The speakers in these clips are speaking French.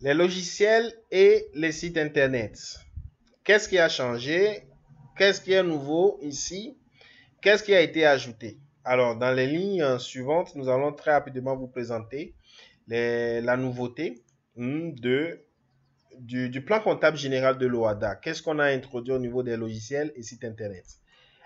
Les logiciels et les sites internet. Qu'est-ce qui a changé? Qu'est-ce qui est nouveau ici? Qu'est-ce qui a été ajouté? Alors, dans les lignes suivantes, nous allons très rapidement vous présenter la nouveauté du plan comptable général de l'OHADA. Qu'est-ce qu'on a introduit au niveau des logiciels et sites internet?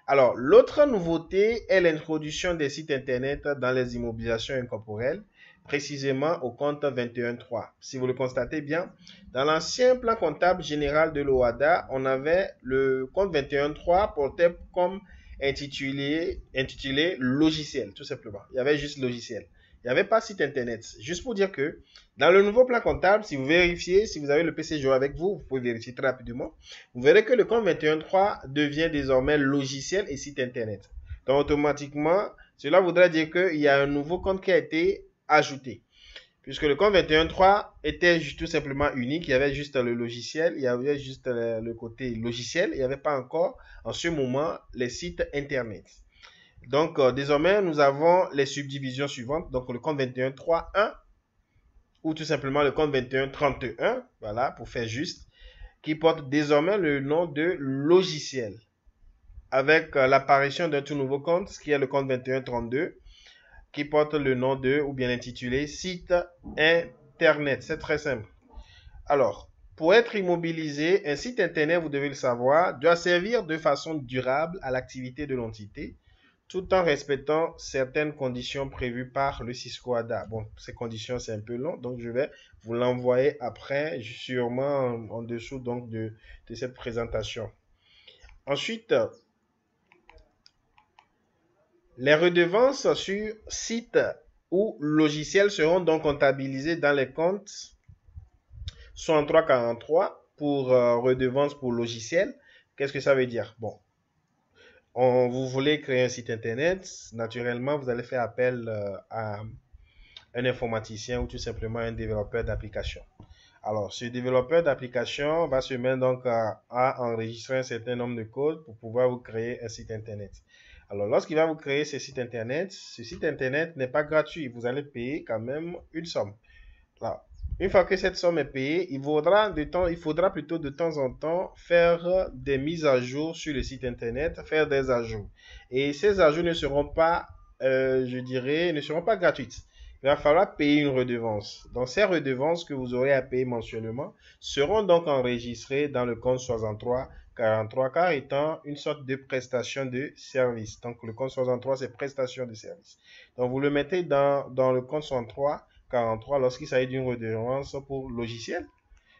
Alors, l'autre nouveauté est l'introduction des sites internet dans les immobilisations incorporelles, précisément au compte 21.3. Si vous le constatez bien, dans l'ancien plan comptable général de l'OHADA, on avait le compte 21.3 porté comme intitulé logiciel, tout simplement. Il y avait juste logiciel. Il n'y avait pas site internet. Juste pour dire que dans le nouveau plan comptable, si vous vérifiez, si vous avez le PC Joe avec vous, vous pouvez vérifier très rapidement. Vous verrez que le compte 21.3 devient désormais logiciel et site internet. Donc automatiquement, cela voudrait dire qu'il y a un nouveau compte qui a été ajouté. Puisque le compte 21.3 était tout simplement unique, il y avait juste le logiciel, il y avait juste le côté logiciel, il n'y avait pas encore en ce moment les sites internet. Donc désormais, nous avons les subdivisions suivantes. Donc le compte 21.3.1 ou tout simplement le compte 21.31, voilà, pour faire juste, qui porte désormais le nom de logiciel, avec l'apparition d'un tout nouveau compte, qui est le compte 2132, qui porte le nom de, ou bien intitulé, site internet. C'est très simple. Alors, pour être immobilisé, un site internet, vous devez le savoir, doit servir de façon durable à l'activité de l'entité, tout en respectant certaines conditions prévues par le Cisco ADA. Bon, ces conditions, c'est un peu long, donc je vais vous l'envoyer après, sûrement en dessous donc de cette présentation. Ensuite, les redevances sur site ou logiciel seront donc comptabilisées dans les comptes 6343 pour redevances pour logiciel. Qu'est-ce que ça veut dire? Bon, vous voulez créer un site internet, naturellement, vous allez faire appel à un informaticien ou tout simplement un développeur d'application. Alors, ce développeur d'application va se mettre donc à enregistrer un certain nombre de codes pour pouvoir vous créer un site internet. Alors, lorsqu'il va vous créer ce site internet n'est pas gratuit. Vous allez payer quand même une somme. Là, une fois que cette somme est payée, il faudra plutôt de temps en temps faire des mises à jour sur le site internet, faire des ajouts. Et ces ajouts ne seront pas, ne seront pas gratuites. Il va falloir payer une redevance. Donc, ces redevances que vous aurez à payer mensuellement seront donc enregistrées dans le compte 6343, car étant une sorte de prestation de service. Donc, le compte 63, c'est prestation de service. Donc, vous le mettez dans le compte 6343 lorsqu'il s'agit d'une redevance pour logiciel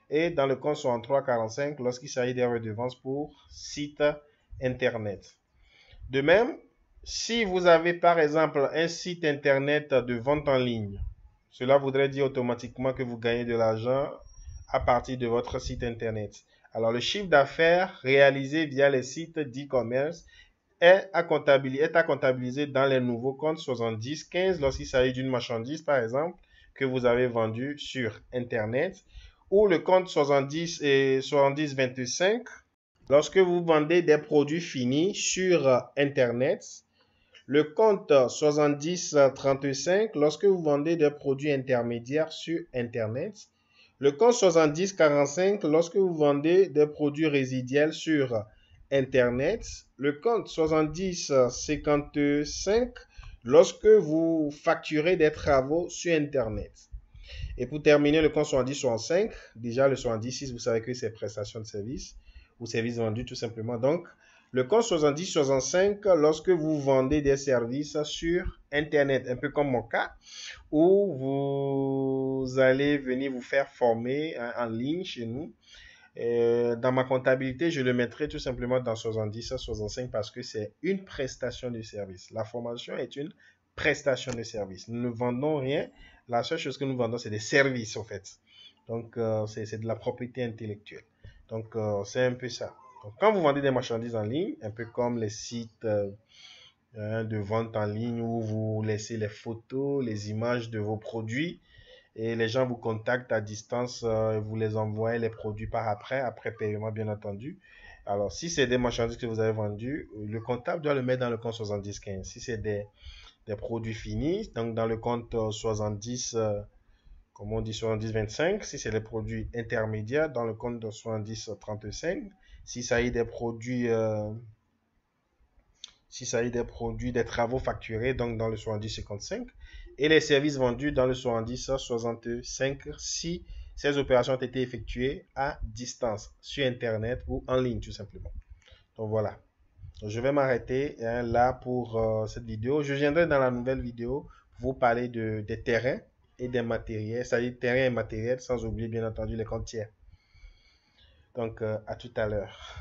et dans le compte 6345 lorsqu'il s'agit des redevances pour site internet. De même, si vous avez par exemple un site internet de vente en ligne, cela voudrait dire automatiquement que vous gagnez de l'argent à partir de votre site internet. Alors le chiffre d'affaires réalisé via les sites d'e-commerce est à comptabiliser dans les nouveaux comptes 70-15 lorsqu'il s'agit d'une marchandise par exemple que vous avez vendue sur internet, ou le compte 70 et 70-25 lorsque vous vendez des produits finis sur internet, le compte 70-35 lorsque vous vendez des produits intermédiaires sur internet, le compte 70-45 lorsque vous vendez des produits résiduels sur internet, le compte 70-55 lorsque vous facturez des travaux sur internet. Et pour terminer, le compte 70-65, déjà le 70-6, vous savez que c'est prestation de service ou service vendu tout simplement. Donc, le compte 70-65, lorsque vous vendez des services sur internet, un peu comme mon cas, où vous allez venir vous faire former en ligne chez nous. Dans ma comptabilité, je le mettrai tout simplement dans 70-65 parce que c'est une prestation de service. La formation est une prestation de service. Nous ne vendons rien. La seule chose que nous vendons, c'est des services, en fait. Donc, c'est de la propriété intellectuelle. Donc, c'est un peu ça. Donc, quand vous vendez des marchandises en ligne, un peu comme les sites de vente en ligne où vous laissez les photos, les images de vos produits, et les gens vous contactent à distance, vous les envoyez les produits par après paiement bien entendu. Alors, si c'est des marchandises que vous avez vendues, le comptable doit le mettre dans le compte 70-15. Si c'est des produits finis, donc dans le compte 70 comme on dit 70-25. Si c'est les produits intermédiaires, dans le compte de 70-35. Si ça y est des produits, des travaux facturés, donc dans le 70-55. Et les services vendus dans le 70-65 si ces opérations ont été effectuées à distance, sur Internet ou en ligne tout simplement. Donc voilà. Je vais m'arrêter là pour cette vidéo. Je viendrai dans la nouvelle vidéo pour vous parler des terrains et des matériels, c'est-à-dire terrains et matériels, sans oublier bien entendu les comptes tiers. Donc à tout à l'heure.